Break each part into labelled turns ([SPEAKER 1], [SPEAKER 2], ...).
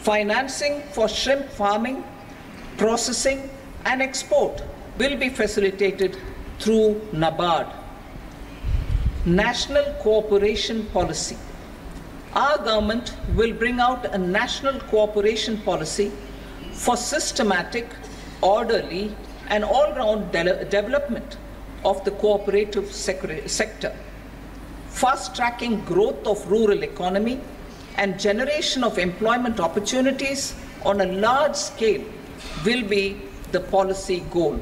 [SPEAKER 1] Financing for shrimp farming, processing and export will be facilitated through NABARD. National Cooperation Policy. Our government will bring out a national cooperation policy for systematic, orderly and all-round development of the cooperative sector, fast-tracking growth of rural economy and generation of employment opportunities on a large scale will be the policy goal.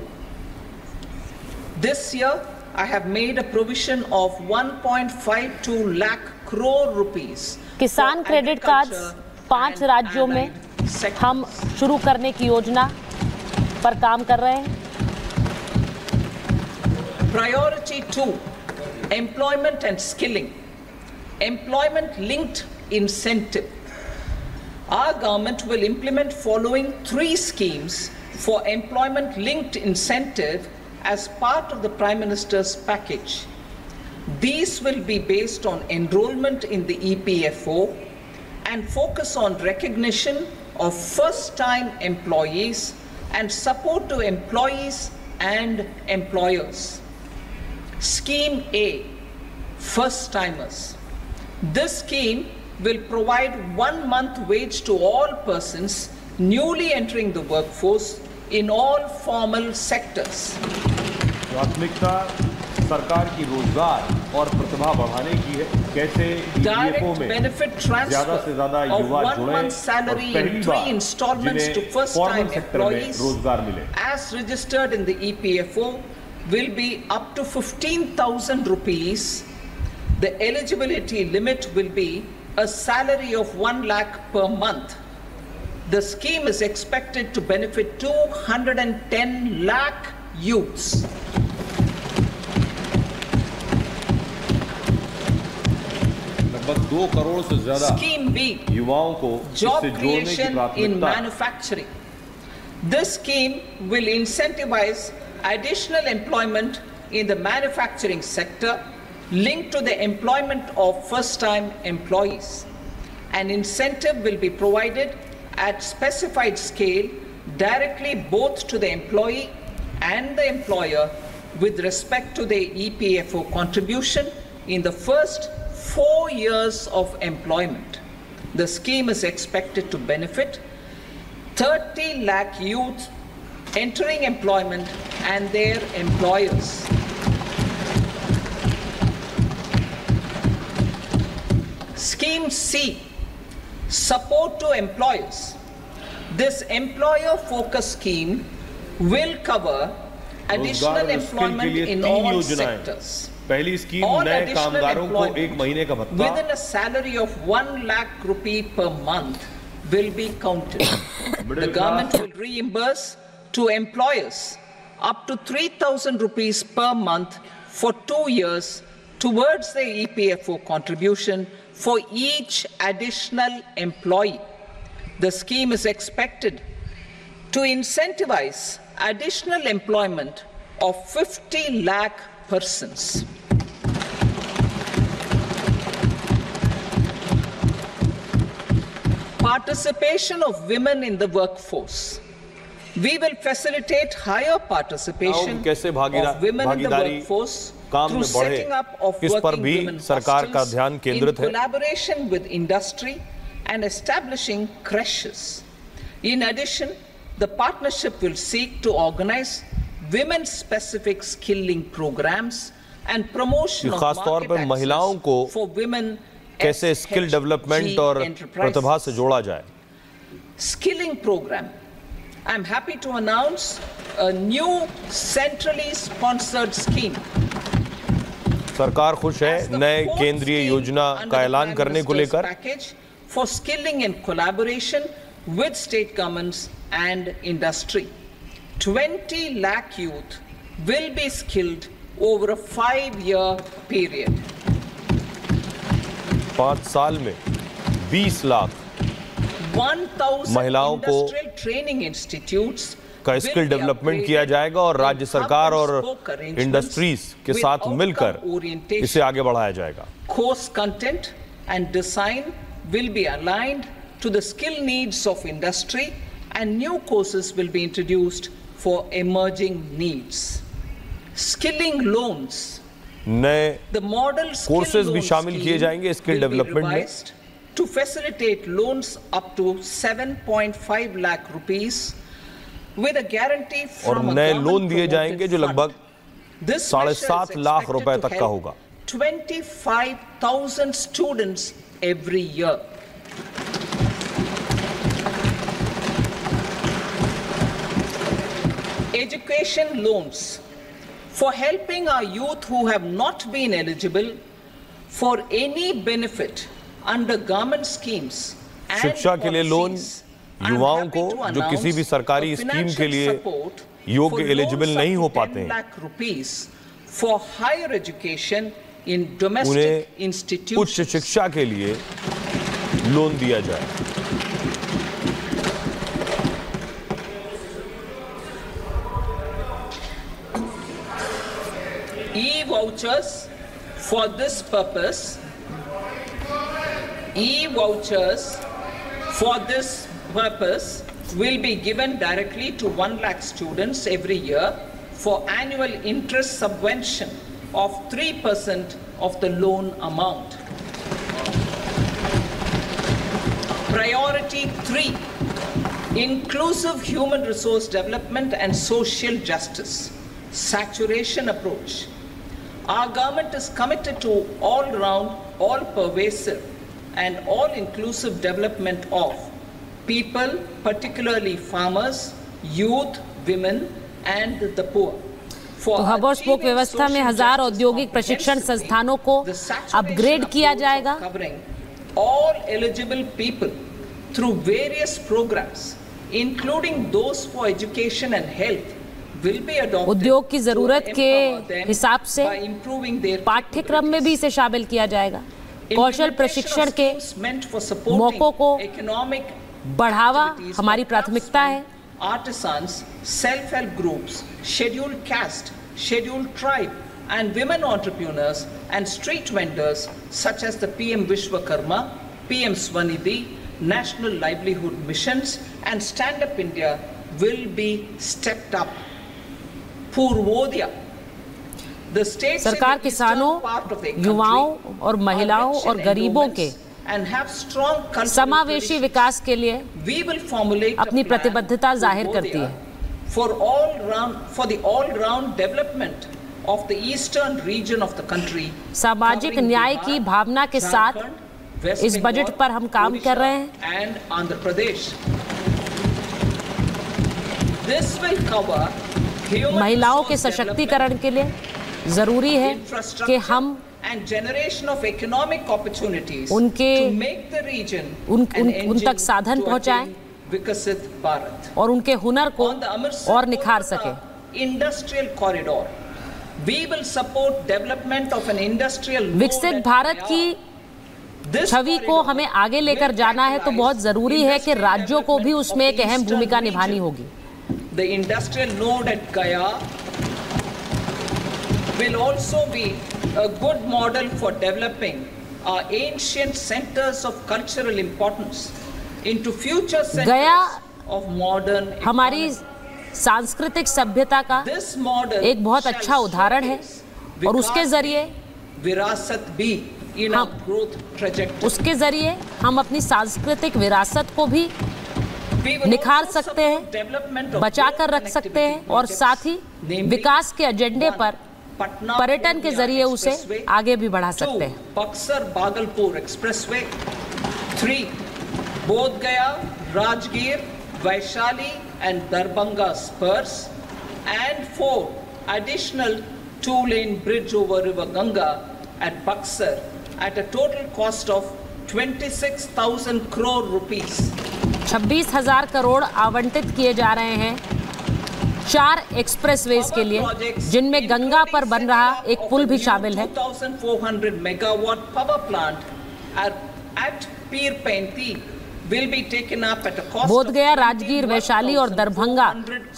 [SPEAKER 1] This year, I have made a provision of 1.52 lakh crore rupees.
[SPEAKER 2] किसान credit card 5 राज्यों में हम शुरू करने की योजना पर काम कर रहे हैं.
[SPEAKER 1] Priority 2, employment and skilling. Employment linked incentive. Our government will implement following 3 schemes for employment linked incentive as part of the Prime Minister's package. These will be based on enrollment in the EPFO and focus on recognition of first-time employees and support to employees and employers. Scheme A, first-timers. This scheme will provide 1 month wage to all persons newly entering the workforce in all formal sectors.
[SPEAKER 3] प्राथमिकता सरकार की रोजगार और प्रतिभा बढ़ाने की है. कैसे EPFO में ज़्यादा से ज़्यादा युवा जुड़े और पहली बार जिन्हें फॉर्मल सेक्टर में रोजगार मिले.
[SPEAKER 1] As registered in the EPFO will be up to 15,000 rupees. The eligibility limit will be a salary of 1 lakh per month. The scheme is expected to benefit 210 lakh youths.
[SPEAKER 3] लगभग 2 करोड़ से ज़्यादा युवाओं को
[SPEAKER 1] job creation in manufacturing. This scheme will incentivize additional employment in the manufacturing sector linked to the employment of first-time employees. An incentive will be provided at specified scale directly both to the employee and the employer with respect to the EPFO contribution in the first 4 years of employment. The scheme is expected to benefit 30 lakh youth entering employment and their employers. Scheme C, support to employers. This employer-focused scheme will cover additional employment in all sectors.
[SPEAKER 3] पहली scheme नए कामगारों को 1 महीने का भत्ता
[SPEAKER 1] within a salary of 1 lakh rupee per month will be counted. The government will reimburse to employers up to 3,000 rupees per month for 2 years towards the EPFO contribution for each additional employee. The scheme is expected to incentivize additional employment of 50 lakh persons. Participation of women in the workforce. We will facilitate higher participation of women in the workforce through setting up of working women hostels in collaboration with industry and establishing creches. In addition, the partnership will seek to organize women-specific skilling programs and promotion of market access for women.
[SPEAKER 3] कैसे skill development और प्रतिभा से जोड़ा जाए.
[SPEAKER 1] Skilling program. I'm happy to announce a new centrally sponsored scheme.
[SPEAKER 3] सरकार खुश है नए केंद्रीय योजना का ऐलान करने को लेकर.
[SPEAKER 1] For skilling in collaboration with state governments and industry. 20 lakh youth will be skilled over a 5-year period.
[SPEAKER 3] 5 साल में 20 लाख महिलाओं को का स्किल डेवलपमेंट किया जाएगा और राज्य सरकार और इंडस्ट्रीज के साथ मिलकर इसे आगे बढ़ाया जाएगा.
[SPEAKER 1] Course content and design will be aligned to the skill needs of industry, and new courses will be introduced for emerging needs. Skilling loans.
[SPEAKER 4] नए कोर्सेज भी शामिल किए जाएंगे स्किल डेवलपमेंट में
[SPEAKER 1] to facilitate loans up to 7.5 lakh rupees with a guarantee from
[SPEAKER 4] और नए loan दिए जाएंगे जो लगभग 7.5 लाख रुपए तक का होगा
[SPEAKER 1] 25,000 students every year. Education loans for helping our youth who have not been eligible for any benefit under government schemes.
[SPEAKER 4] शिक्षा के लिए लोन युवाओं को जो किसी भी सरकारी स्कीम के लिए योग्य एलिजिबल नहीं हो पाते हैं
[SPEAKER 1] for higher education in domestic institutions.
[SPEAKER 4] उच्च शिक्षा के लिए लोन दिया जाए.
[SPEAKER 1] E-vouchers for this purpose. E-vouchers for this purpose will be given directly to 1 lakh students every year for annual interest subvention of 3% of the loan amount. Priority 3, inclusive human resource development and social justice. Saturation approach. Our government is committed to all-round, all-pervasive and all-inclusive development of people, particularly farmers, youth, women and the poor.
[SPEAKER 2] तो hub और spoke व्यवस्था में 1000 औद्योगिक प्रशिक्षण संस्थानों को upgrade किया जाएगा.
[SPEAKER 1] All eligible people through various programs, including those for education and health, will be adopted.
[SPEAKER 2] उद्योग की जरूरत के हिसाब से पाठ्यक्रम में भी इसे शामिल किया जाएगा. कौशल प्रशिक्षण के मौकों को बढ़ावा हमारी प्राथमिकता है.
[SPEAKER 1] Artisans, self-help groups, scheduled caste, scheduled tribe, and women entrepreneurs and street vendors such as the PM Vishwakarma, PM Swanidhi, National Livelihood Missions, and Stand Up India will be stepped up. Purvodaya.
[SPEAKER 2] सरकार किसानों, युवाओं और महिलाओं और गरीबों के समावेशी विकास के लिए अपनी प्रतिबद्धता जाहिर करती है.
[SPEAKER 1] For the all-round development of the eastern region of the country,
[SPEAKER 2] सामाजिक न्याय की भावना के साथ इस बजट पर हम काम कर रहे हैं.
[SPEAKER 1] And Andhra Pradesh. This will cover
[SPEAKER 2] महिलाओं के सशक्तिकरण के लिए जरूरी है कि हम उन तक साधन पहुंचाएं और उनके हुनर को और निखार सके.
[SPEAKER 1] Industrial corridor. We will support development of an industrial.
[SPEAKER 2] विकसित भारत की छवि को हमें आगे लेकर जाना है तो बहुत जरूरी है कि राज्यों को भी उसमें एक अहम भूमिका निभानी होगी.
[SPEAKER 1] The industrial node at Gaya will also be a good model for developing our ancient centers of cultural importance into future centers of modern.
[SPEAKER 2] हमारी सांस्कृतिक सभ्यता का एक बहुत अच्छा उदाहरण है और उसके जरिए
[SPEAKER 1] विरासत भी
[SPEAKER 2] उसके जरिए हम अपनी सांस्कृतिक विरासत को भी निखार सकते हैं, बचा कर रख सकते हैं और साथ ही विकास के एजेंडे पर पर्यटन के जरिए उसे आगे भी बढ़ा सकते हैं.
[SPEAKER 1] बक्सर भागलपुर एक्सप्रेसवे. 3 बोध गया, Rajgir, Vaishali and Darbhanga Spurs. And 4 additional 2-lane bridge over river Ganga at Buxar at a total cost of 26,000 crore rupees.
[SPEAKER 2] 26,000 crore आवंटित किए जा रहे हैं 4 एक्सप्रेसवेज के लिए, जिनमें गंगा पर बन रहा एक पुल भी शामिल है.
[SPEAKER 1] 2,400 megawatt power plant at Pir Painti will be taken up at a cost.
[SPEAKER 2] बोध गया, राजगीर, वैशाली और दरभंगा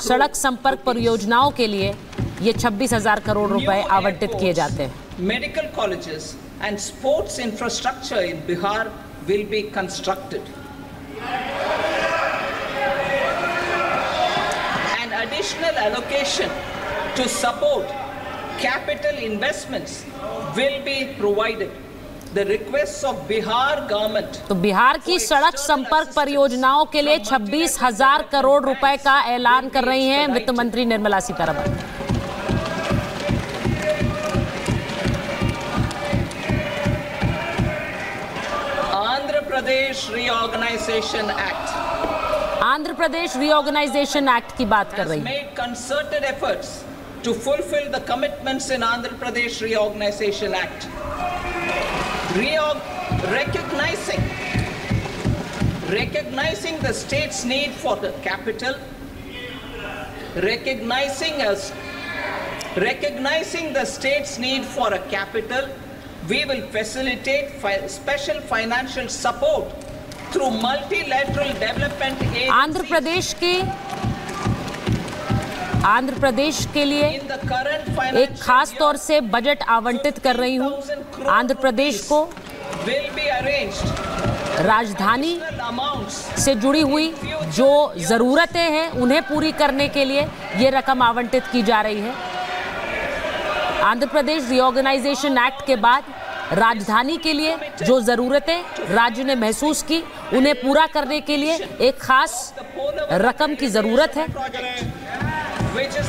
[SPEAKER 2] सड़क संपर्क परियोजनाओं के लिए ये 26,000 करोड़ रुपए आवंटित किए जाते हैं.
[SPEAKER 1] Medical colleges and sports infrastructure in Bihar will be constructed. An additional allocation to support capital investments will be provided. The requests of Bihar government.
[SPEAKER 2] तो बिहार की सड़क संपर्क परियोजनाओं के लिए 26,000 करोड़ रुपए का ऐलान कर रही हैं वित्त मंत्री Nirmala Sitharaman.
[SPEAKER 1] Andhra Pradesh reorganisation act,
[SPEAKER 2] Andhra Pradesh reorganisation act की बात कर रही है।
[SPEAKER 1] Concerted efforts to fulfill the commitments in Andhra Pradesh Reorganization Act. Recognizing the state's need for the capital, recognizing the state's need for a capital, we will facilitate special financial support through multilateral development agencies.
[SPEAKER 2] Andhra Pradesh के लिए एक खास तौर से budget आवंटित कर रही हूं। आंध्र प्रदेश को राजधानी से जुड़ी हुई जो ज़रूरतें हैं उन्हें पूरी करने के लिए ये रकम आवंटित की जा रही है। आंध्र प्रदेश रीऑर्गेनाइजेशन एक्ट के बाद राजधानी के लिए जो ज़रूरतें राज्य ने महसूस की उन्हें पूरा करने के लिए एक खास रकम की ज़रूरत है।
[SPEAKER 1] Which is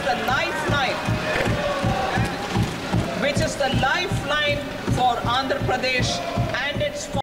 [SPEAKER 1] the lifeline for Andhra Pradesh and its